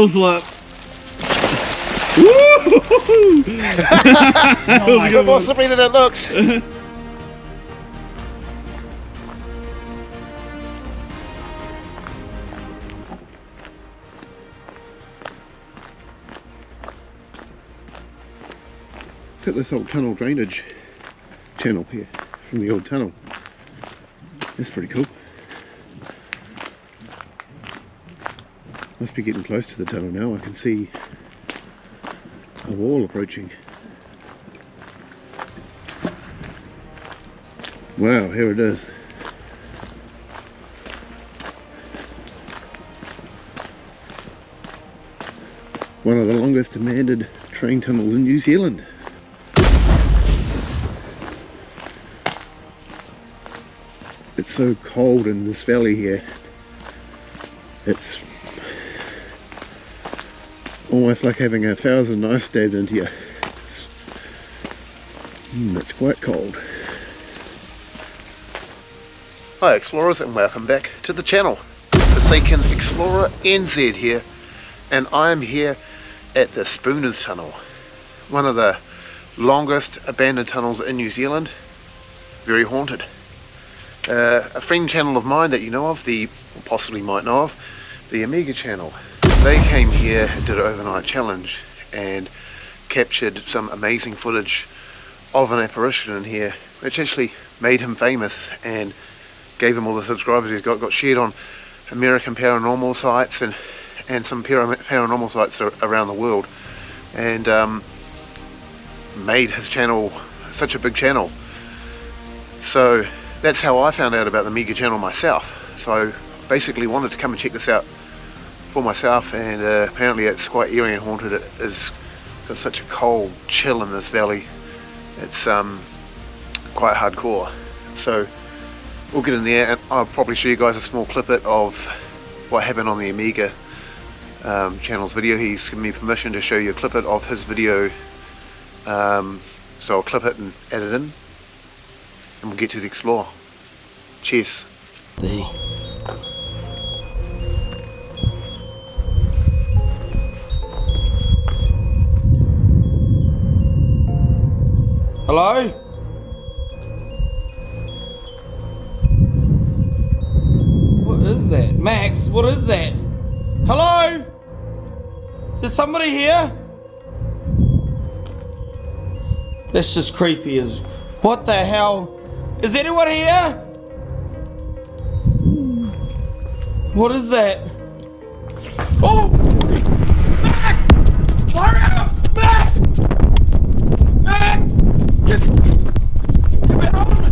slip. A bit more slippery than it looks. Look at this old tunnel drainage channel here from the old tunnel. That's pretty cool. Must be getting close to the tunnel now. I can see a wall approaching. Wow, here it is. One of the longest demanded train tunnels in New Zealand. It's so cold in this valley here. It's almost like having 1,000 knives stabbed into you. It's quite cold. Hi explorers, and welcome back to the channel. Forsaken Explorer NZ here, and I am here at the Spooners Tunnel, one of the longest abandoned tunnels in New Zealand. Very haunted. A friend channel of mine that you know of, or possibly might know of, the Amiga channel, they came here and did an overnight challenge and captured some amazing footage of an apparition in here, which actually made him famous and gave him all the subscribers he's got shared on American paranormal sites and some paranormal sites around the world, and made his channel such a big channel. So that's how I found out about the Amiga channel myself. So basically wanted to come and check this out for myself, and apparently it's quite eerie and haunted. It is got such a cold chill in this valley. It's quite hardcore. So we'll get in there and I'll probably show you guys a small clip of what happened on the Amiga channel's video. He's given me permission to show you a clip of his video, so I'll clip it and add it in, and we'll get to the explore. Cheers. Hello? What is that? Max, what is that? Hello? Is there somebody here? That's just creepy as... What the hell? Is anyone here? What is that? Oh! Max! Hurry up! Max! Max! Get on!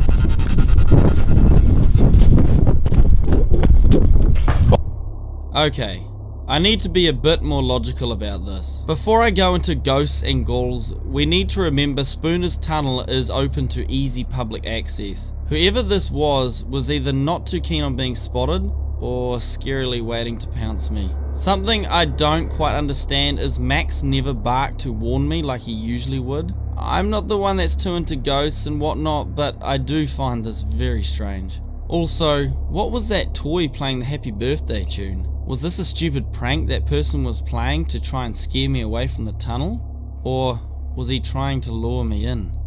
Okay, I need to be a bit more logical about this. Before I go into ghosts and ghouls, we need to remember Spooner's Tunnel is open to easy public access. Whoever this was either not too keen on being spotted, or scarily waiting to pounce me. Something I don't quite understand is Max never barked to warn me like he usually would. I'm not the one that's too into ghosts and whatnot, but I do find this very strange. Also, what was that toy playing the happy birthday tune? Was this a stupid prank that person was playing to try and scare me away from the tunnel? Or was he trying to lure me in?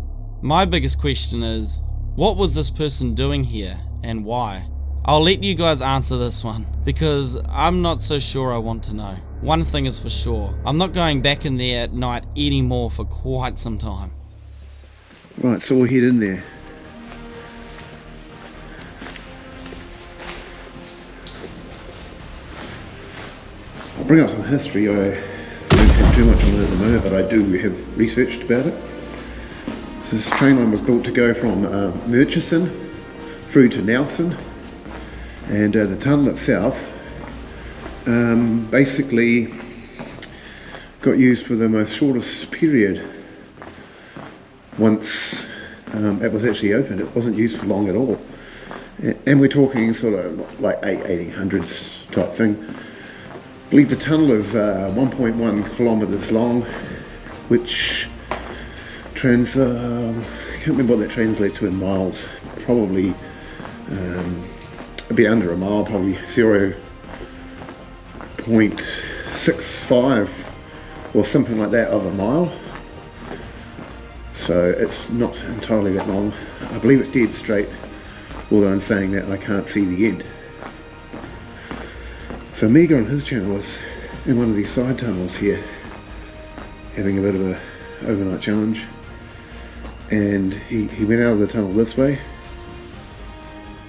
My biggest question is, what was this person doing here and why? I'll let you guys answer this one, because I'm not so sure I want to know. One thing is for sure, I'm not going back in there at night anymore for quite some time. Right, so we'll head in there. I'll bring up some history. I don't have too much on it at the moment, but I do have researched about it. So this train line was built to go from Murchison through to Nelson, and the tunnel itself basically got used for the most shortest period. Once it was actually opened, it wasn't used for long at all, and we're talking sort of like 1800s type thing. I believe the tunnel is 1.1 kilometres long, which I can't remember what that translates to in miles. Probably a bit under a mile, probably 0.6 6.5 or something like that of a mile. So it's not entirely that long. I believe it's dead straight, although in saying that I can't see the end. So Amiga on his channel was in one of these side tunnels here, having a bit of a overnight challenge, and he went out of the tunnel this way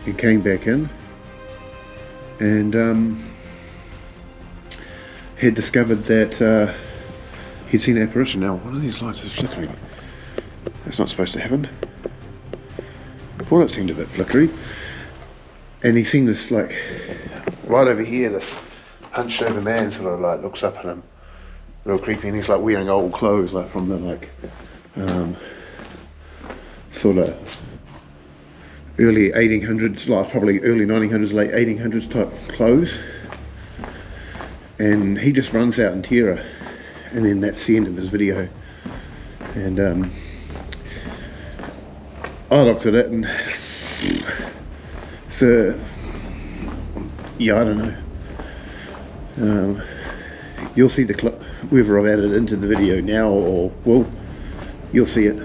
and came back in, and had discovered that he'd seen an apparition. Now one of these lights is flickering. That's not supposed to happen. Before it seemed a bit flickery, and he seen this, like, right over here, this hunched over man sort of like looks up at him, real creepy, and he's like wearing old clothes, like from the like sort of early 1800s, like probably early 1900s, late 1800s type clothes, and he just runs out in terror, and then that's the end of his video. And I looked at it, and so yeah, I don't know. You'll see the clip, whether I've added it into the video now or will, you'll see it.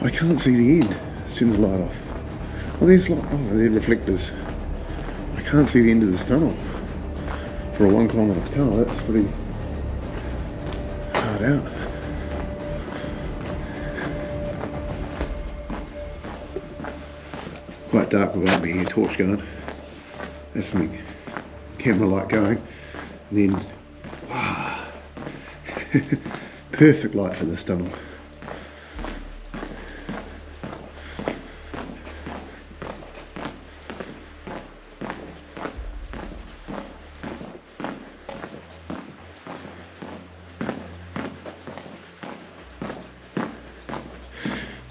I can't see the end. Let's turn the light off. Oh, there's light. Oh, they're reflectors. I can't see the end of this tunnel. For a 1 kilometre tunnel, that's pretty hard out. Quite dark without me, a torch going. That's my camera light going. And then, wow, perfect light for this tunnel.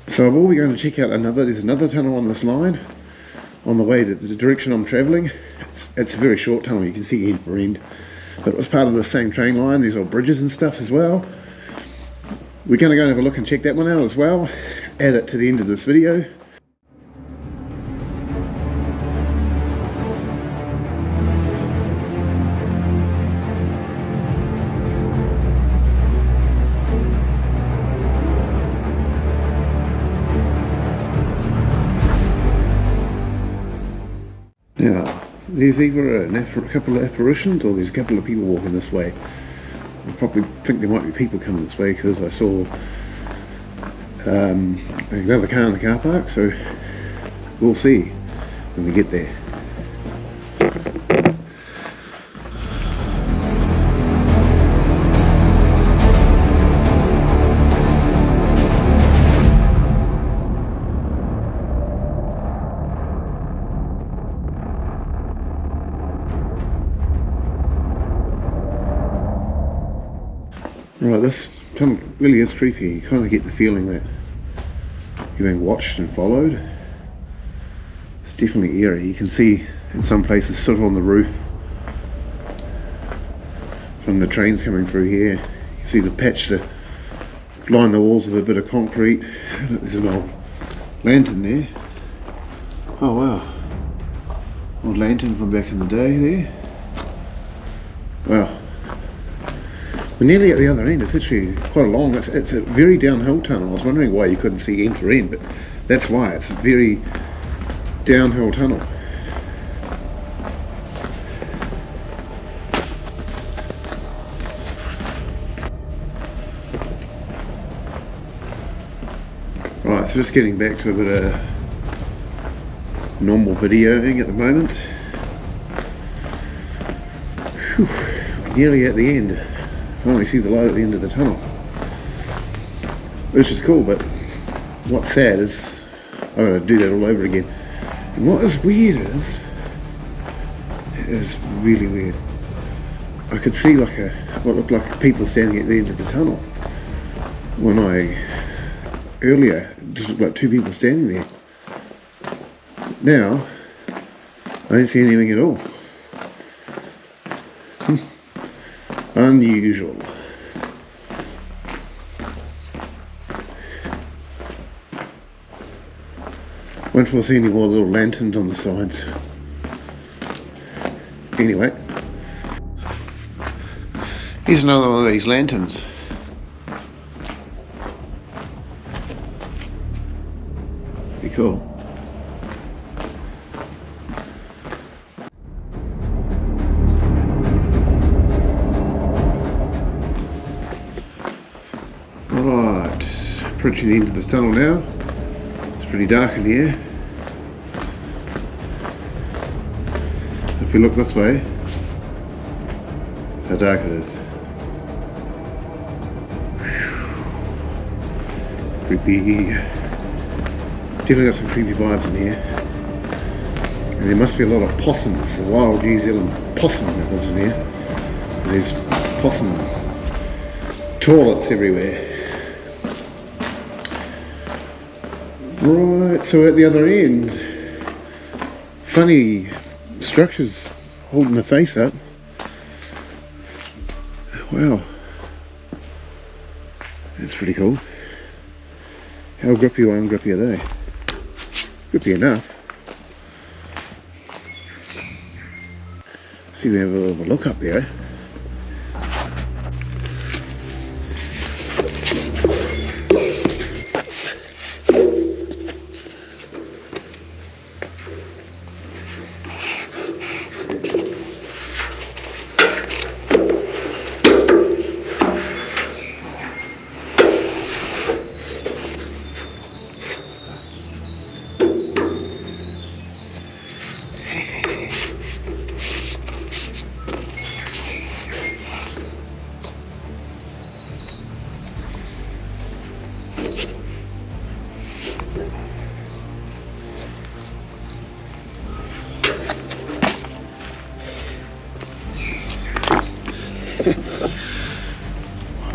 So we'll be going to check out there's another tunnel on this line, on the way to the direction I'm travelling. It's a very short tunnel, you can see end for end. But it was part of the same train line, there's all bridges and stuff as well. We're going to go and have a look and check that one out as well, add it to the end of this video. Now, there's either a couple of apparitions or there's a couple of people walking this way. I probably think there might be people coming this way because I saw another car in the car park, so we'll see when we get there. Right, this tunnel really is creepy. You kind of get the feeling that you're being watched and followed. It's definitely eerie. You can see in some places sort of on the roof from the trains coming through here. You can see the patch to line the walls with a bit of concrete. There's an old lantern there. Oh wow, old lantern from back in the day there. Wow. We're nearly at the other end. It's actually quite a long, it's a very downhill tunnel. I was wondering why you couldn't see end to end, but that's why. It's a very downhill tunnel. Right, so just getting back to a bit of normal videoing at the moment. Whew, we're nearly at the end. Finally sees the light at the end of the tunnel, which is cool, but what's sad is I've got to do that all over again. And what is weird is really weird. I could see like what looked like people standing at the end of the tunnel when earlier it just looked like two people standing there. Now I don't see anything at all. Unusual. Wonder if we'll see any more little lanterns on the sides. Anyway, here's another one of these lanterns. Pretty cool. Alright, approaching the end of this tunnel now. It's pretty dark in here. If we look this way, that's how dark it is. Creepy. Definitely got some creepy vibes in here. And there must be a lot of possums, a wild New Zealand possum that lives in here. There's possum toilets everywhere. Right, so at the other end, funny structures holding the face up. Wow, that's pretty cool. How grippy or ungrippy are they? Grippy enough. See, we have a little bit of a look up there.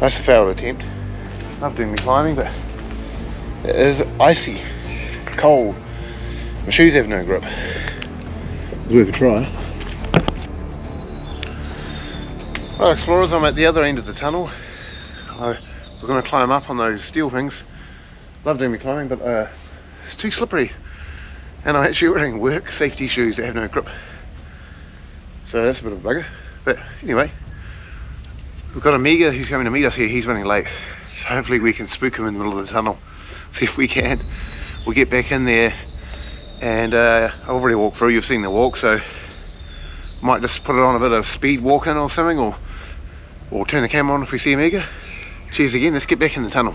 That's a failed attempt. Love doing me climbing, but it is icy, cold. My shoes have no grip. It's worth a try. Well, explorers, I'm at the other end of the tunnel. We're going to climb up on those steel things. Love doing me climbing, but it's too slippery. And I'm actually wearing work safety shoes that have no grip. So that's a bit of a bugger. But anyway, we've got Amiga who's coming to meet us here. He's running late, so hopefully we can spook him in the middle of the tunnel. See if we can. We'll get back in there, and I've already walked through. You've seen the walk, so might just put it on a bit of speed walking or something, or turn the camera on if we see Amiga. Cheers again. Let's get back in the tunnel.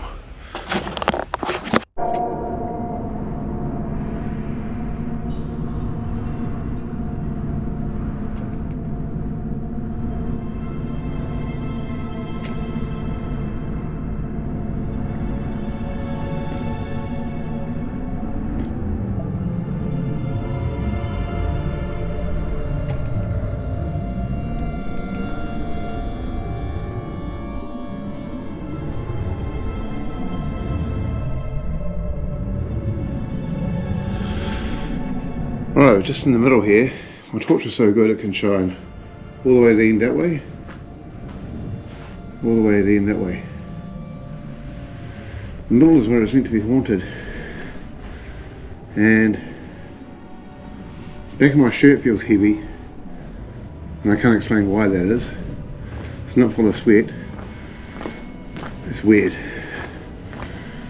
Alright, just in the middle here. My torch is so good it can shine all the way to the end that way, all the way to the end that way. The middle is where it's meant to be haunted, and the back of my shirt feels heavy, and I can't explain why that is. It's not full of sweat, it's weird.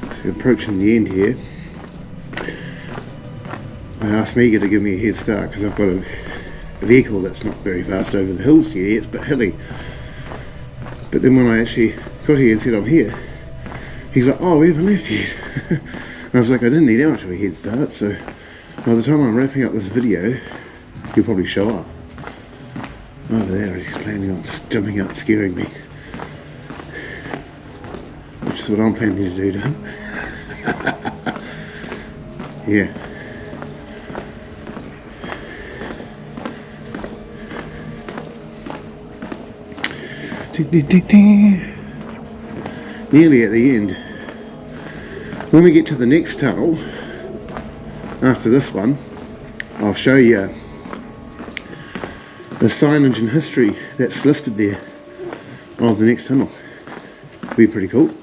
So we're approaching the end here. I asked Amiga to give me a head start because I've got a vehicle that's not very fast over the hills here. It's a bit hilly. But then when I actually got here and said I'm here, he's like, oh, we haven't left yet. And I was like, I didn't need that much of a head start, so by the time I'm wrapping up this video, he'll probably show up. Over there, he's planning on jumping out and scaring me. Which is what I'm planning to do to him. Yeah. Nearly at the end. When we get to the next tunnel, after this one, I'll show you the signage and history that's listed there of the next tunnel. It'll be pretty cool.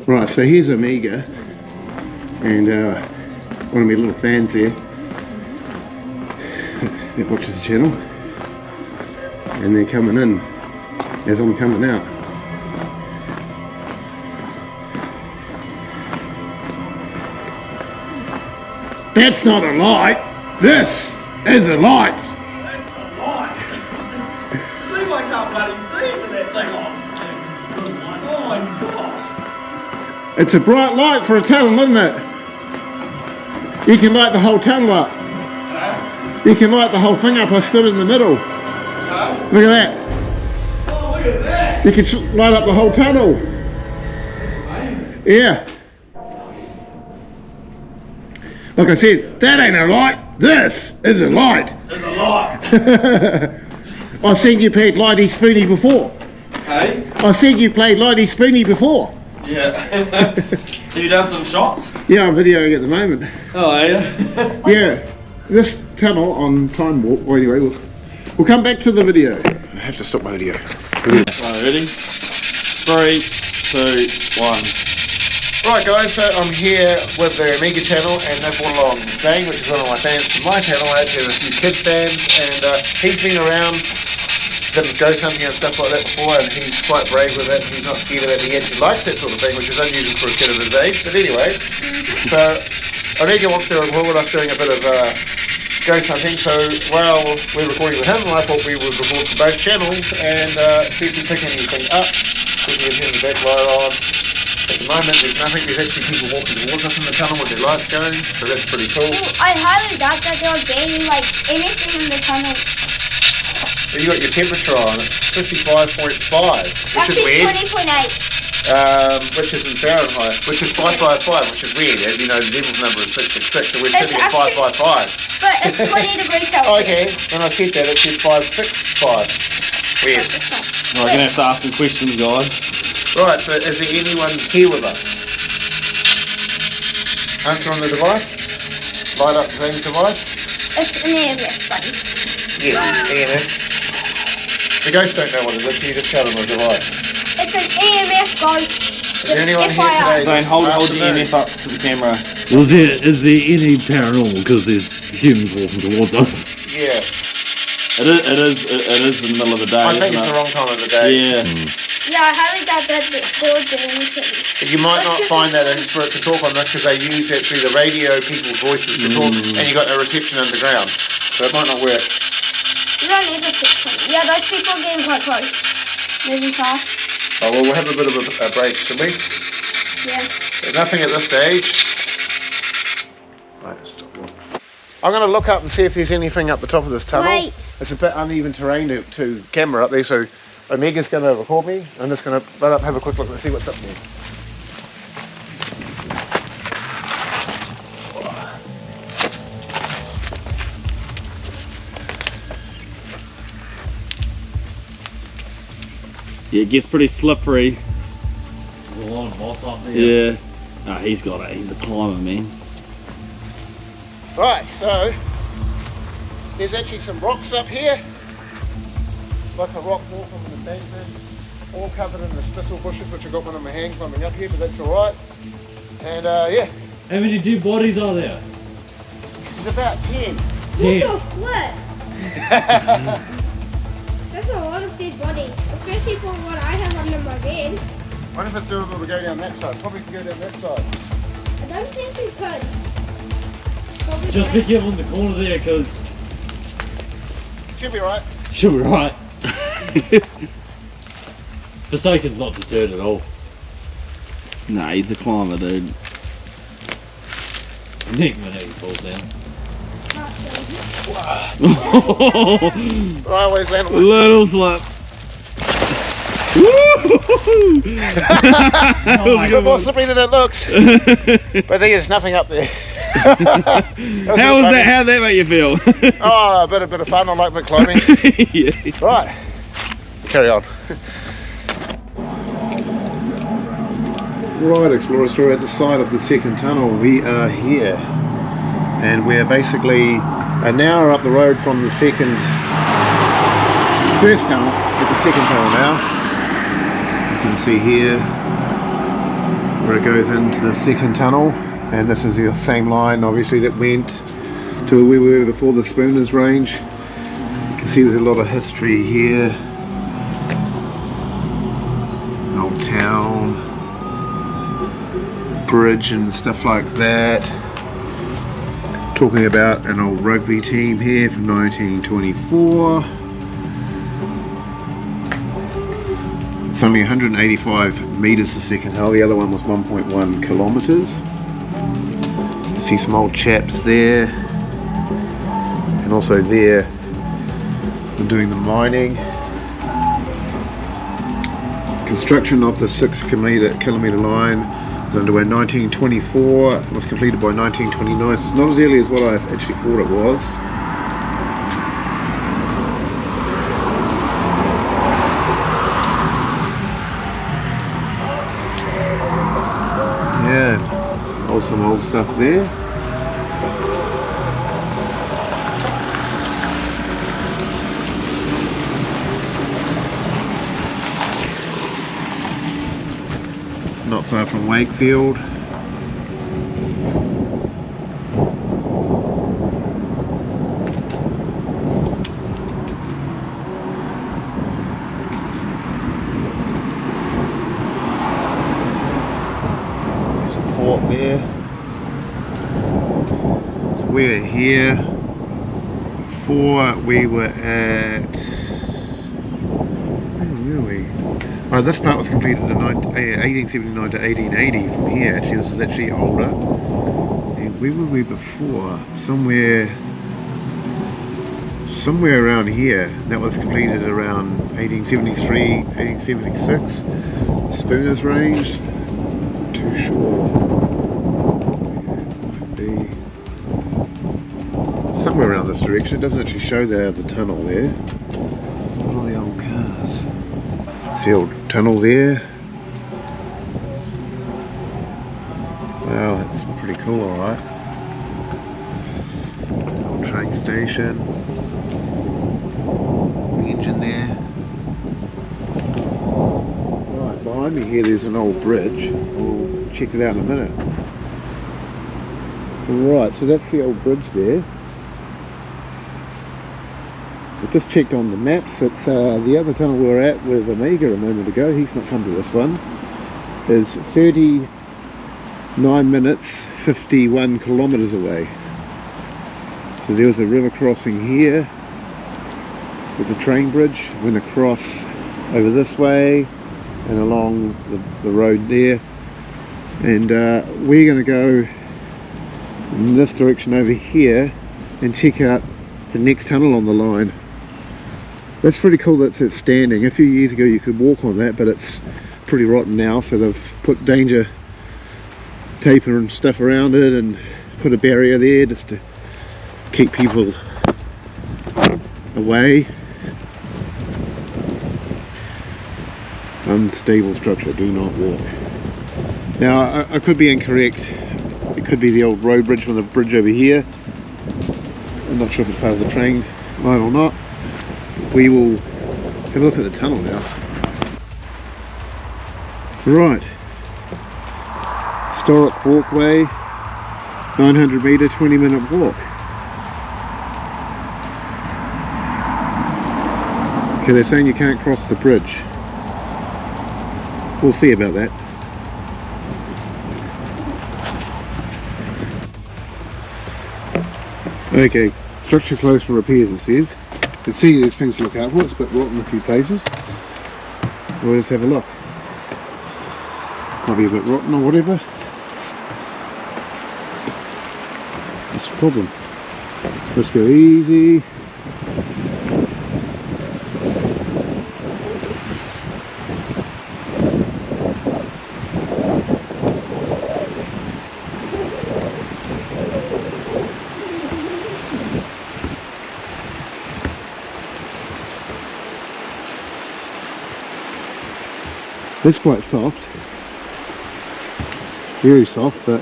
Right, so here's Amiga, and one of my little fans there that watches the channel, and they're coming in as I'm coming out. That's not a light, this is a light! That's a light! See, I can't bloody see with that thing on. Oh my gosh! It's a bright light for a tunnel, isn't it? You can light the whole tunnel up. You can light the whole thing up. I stood in the middle. Look at that. Oh, look at that! You can light up the whole tunnel. Yeah. Like I said, that ain't a light. This is a light. There's a light! I seen you played Lighty Spoony before. Hey? I seen you played Lighty Spoony before. Yeah. Have you done some shots? Yeah, I'm videoing at the moment. Oh, are you? Yeah, this tunnel on Time Warp. Well, anyway, we'll come back to the video. I have to stop my video. Right, ready? 3, 2, 1. Right guys, so I'm here with the Amiga channel and they've brought along Zane, which is one of my fans to my channel. I actually have a few kid fans, and he's been around, done ghost hunting and stuff like that before, and he's quite brave with it. He's not scared of it. He actually likes that sort of thing, which is unusual for a kid of his age. But anyway, so Amiga wants to record us doing a bit of ghost hunting, so while we're recording with him, I thought we would record for both channels and see if we pick anything up, see if we can turn the backlight on. At the moment there's nothing. There's actually people walking towards us in the tunnel with their lights going, so that's pretty cool. I highly doubt that there would be like anything in the tunnel. You got your temperature on, it's 55.5, which Actually, is weird. 20.8. Which is in Fahrenheit, which is 555, which is weird. As you know, the devil's number is 666, so we're sitting at actually- 555. But it's 20 degrees Celsius. Okay, when I said that, it said 565. Weird. Well, we're going to have to ask some questions, guys. Right, so is there anyone here with us? Answer on the device. Light up Zane's device. It's an EMF button. Yes, EMF. The ghosts don't know what it is, so you just tell them the device. It's an EMF ghost. Is there anyone here FYI. today? Zane, hold the Afternoon. EMF up to the camera. Is there any paranormal? Because there's humans walking towards us. Yeah, It is in the middle of the day, I think isn't it's the it? wrong time of the day. Yeah. Yeah, I highly doubt that there would be anything. But you might not find that in Spirit to talk on this because they use actually the radio people's voices to talk, and you got no reception underground, so it might not work. You don't need reception. Yeah, those people are getting quite close. Moving fast. Oh well, we'll have a bit of a break, shall we? Yeah. But nothing at this stage. Right, stop. I'm going to look up and see if there's anything up the top of this tunnel. Wait. It's a bit uneven terrain to camera up there, so Omega's going to record me. I'm just going to run up, have a quick look and see what's up there. Yeah, it gets pretty slippery. There's a lot of moss up there. Yeah. Ah, he's got it. He's a climber, man. Right, so there's actually some rocks up here, like a rock wall from an embankment, all covered in the thistle bushes, which I got one in my hand climbing up here, but that's all right. And yeah, How many dead bodies are there? there's about 10. Ten. What the flip? That's a lot of dead bodies, especially for what I have under my bed. I wonder if it's doable to go down that side. Probably can go down that side. I don't think we could. Probably Just be careful in the corner there, because Should be right. she'll be right. Forsaken's not deterred at all. Nah, he's a climber, dude. Nick when he falls down. I always land on my... Little slap. A bit more slippery than it looks. But there's nothing up there. How'd that make you feel? Oh, a bit of fun. I like bit climbing. Yeah. Right. Carry on. Right, explorers, we're at the side of the second tunnel. We are here, and we're basically an hour up the road from the first tunnel. At the second tunnel now. You can see here where it goes into the second tunnel, and this is the same line obviously that went to where we were before the Spooners range. You can see there's a lot of history here. An old town, bridge and stuff like that. Talking about an old rugby team here from 1924. It's only 185 meters a second tunnel. The other one was 1.1 kilometers. You see some old chaps there, and also there we're doing the mining. Construction of the 6 kilometer line was underway in 1924. It was completed by 1929. So it's not as early as what I actually thought it was. Yeah, some old stuff there. Not far from Wakefield. There's a port there. So we're here. Before we were at... where were we? Oh, this part was completed in 1879 to 1880 from here. Actually, this is actually older. Then where were we before? Somewhere around here. That was completed around 1873, 1876. The Spooners range. Not too sure where that might be. Somewhere around this direction. It doesn't actually show the tunnel there. What are the old cars? It's the old tunnel there. Wow, that's pretty cool, alright. Old train station. The engine there. Right, behind me here there's an old bridge. We'll check it out in a minute. Right, so that's the old bridge there. So just checked on the maps. It's the other tunnel we were at with Amiga a moment ago. He's not come to this one. Is 39 minutes 51 kilometers away. So there was a river crossing here with the train bridge. Went across over this way and along the road there. And we're going to go in this direction over here and check out the next tunnel on the line. That's pretty cool that it's standing. A few years ago you could walk on that, but it's pretty rotten now, so they've put danger tape and stuff around it and put a barrier there just to keep people away. Unstable structure, do not walk. Now I could be incorrect. It could be the old road bridge from the bridge over here. I'm not sure if it's part of the train line or not. We will have a look at the tunnel now. Right. Historic walkway. 900 metre, 20-minute walk. Okay, they're saying you can't cross the bridge. We'll see about that. Okay, structure closed for repairs, it says. You can see there's things to look out for. It's a bit rotten in a few places. We'll just have a look. Might be a bit rotten or whatever. That's the problem. Let's go easy. It's quite soft, very soft, but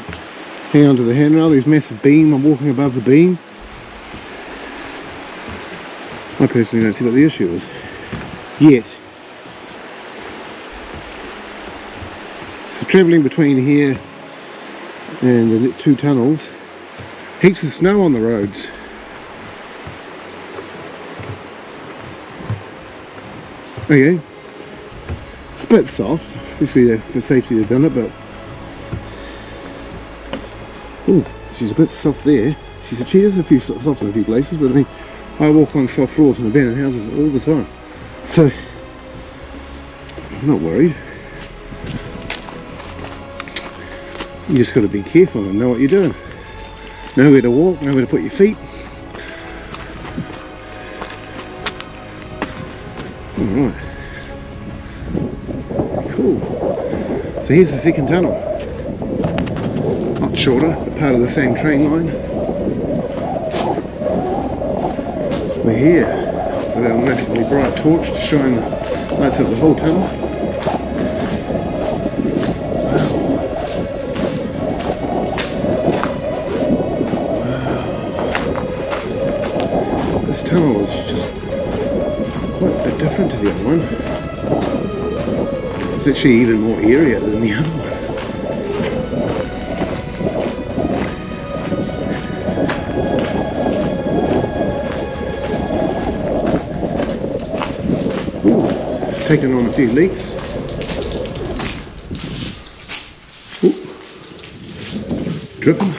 hang on to the handrail. There's massive beam. I'm walking above the beam. I personally don't see what the issue is yet. So travelling between here and the two tunnels, heaps of snow on the roads. Okay, it's a bit soft, obviously for safety they've done it, but oh, she's a bit soft there. She is a few soft in a few places, but I mean, I walk on soft floors in abandoned houses all the time, so I'm not worried. You just got to be careful and know what you're doing. Know where to walk, know where to put your feet. Alright. Cool. So here's the second tunnel. Lot shorter, but part of the same train line. We're here. Got our massively bright torch to shine lights up the whole tunnel. Wow. This tunnel is just quite a bit different to the other one. It's actually even more airier than the other one. Taking on a few leaks. Ooh. Dripping.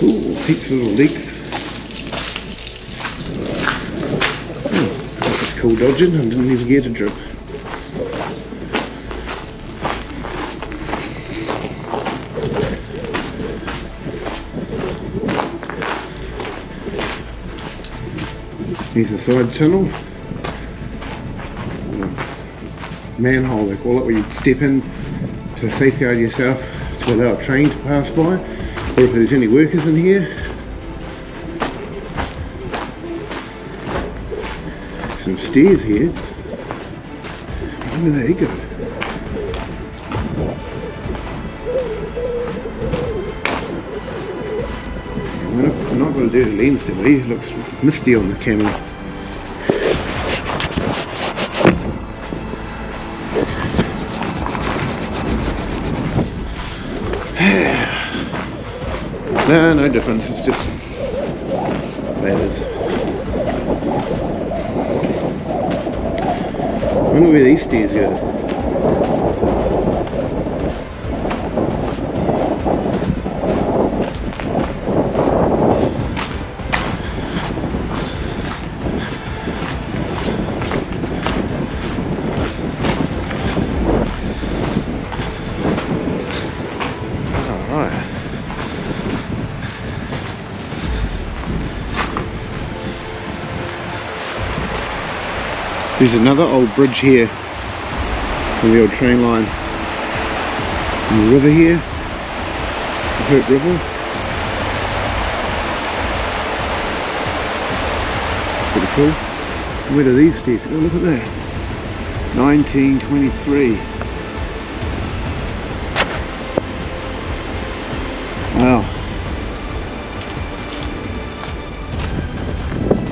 Ooh, heaps of little leaks. Oh, that was cool dodging. I didn't even get a drip. Here's a side tunnel, manhole they call it, where you step in to safeguard yourself to allow a train to pass by, or if there's any workers in here. Some stairs here. I wonder where they go. I'm not going to do the lens, do we? It looks misty on the camera. No difference, it's just ladders. I wonder where these stairs go. There's another old bridge here on the old train line. And the river here, the Hurt River. It's pretty cool. Where do these stairs go? Oh, look at that. 1923. Wow.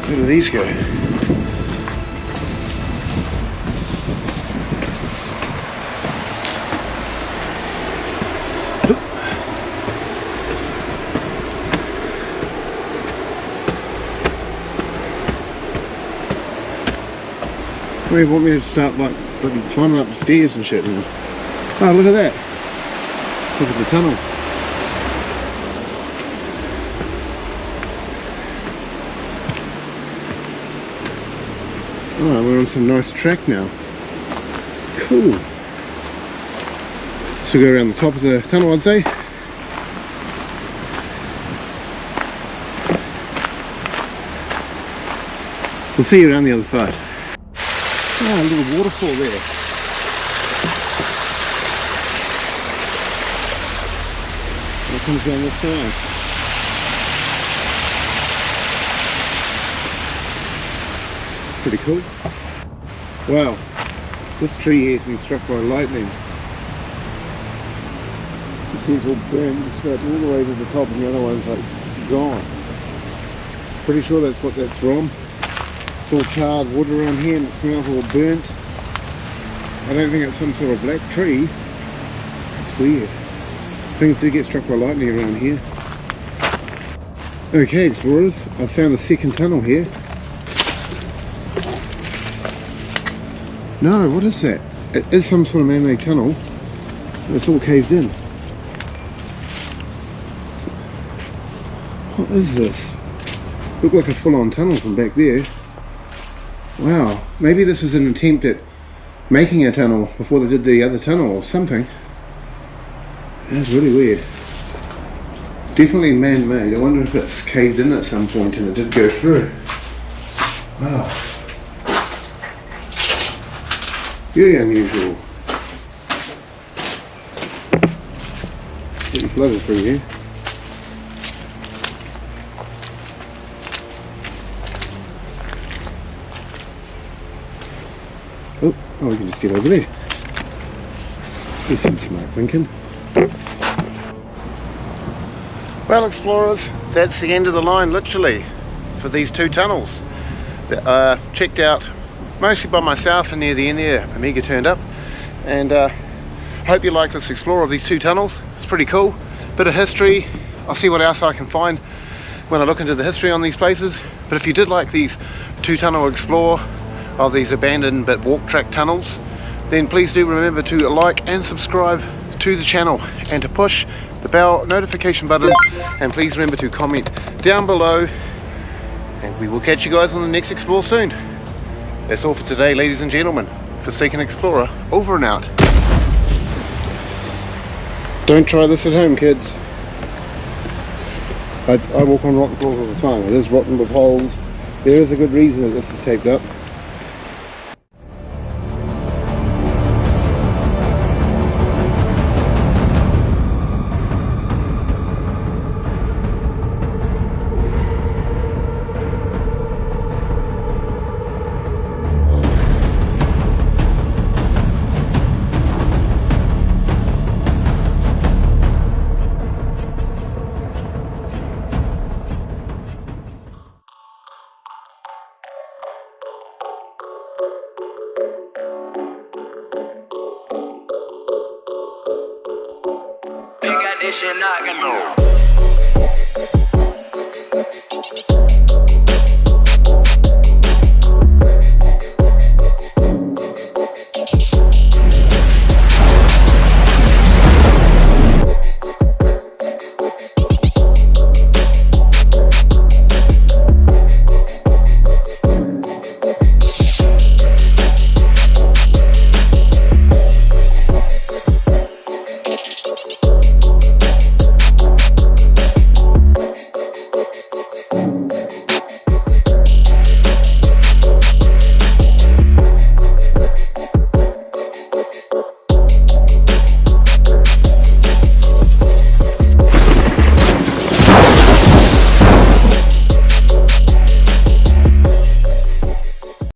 Where do these go? Where do you want me to start like climbing up the stairs and shit now? Oh, look at that. Look at the tunnel. Oh, we're on some nice track now. Cool. So go around the top of the tunnel, I'd say. We'll see you around the other side. Oh, a little waterfall there. It comes down this side. Pretty cool. Wow, this tree here has been struck by lightning. You see it's all burned, just about all the way to the top, and the other one's like gone. Pretty sure that's what that's from. It's all charred wood around here and it smells all burnt. I don't think it's some sort of black tree. It's weird. Things do get struck by lightning around here. Okay, explorers, I've found a second tunnel here. No, what is that? It is some sort of man-made tunnel. It's all caved in. What is this? Looked like a full-on tunnel from back there. Wow, maybe this was an attempt at making a tunnel before they did the other tunnel or something. That's really weird. Definitely man-made. I wonder if it's caved in at some point and it did go through. Wow. Very unusual. Getting flooded through here. Oh, we can just get over there. There's some smart thinking. Well, explorers, that's the end of the line, literally, for these two tunnels that are checked out mostly by myself, and near the end there, Amiga turned up. And hope you like this explore of these two tunnels. It's pretty cool. Bit of history. I'll see what else I can find when I look into the history on these places. But if you did like these two tunnel explore of these abandoned but walk track tunnels, then please do remember to like and subscribe to the channel and to push the bell notification button, and please remember to comment down below, and we will catch you guys on the next explore soon. That's all for today, ladies and gentlemen. Forsaken Explorer, over and out. Don't try this at home, kids. I walk on rotten floors all the time. It is rotten with holes. There is a good reason that this is taped up. Big addition, not gonna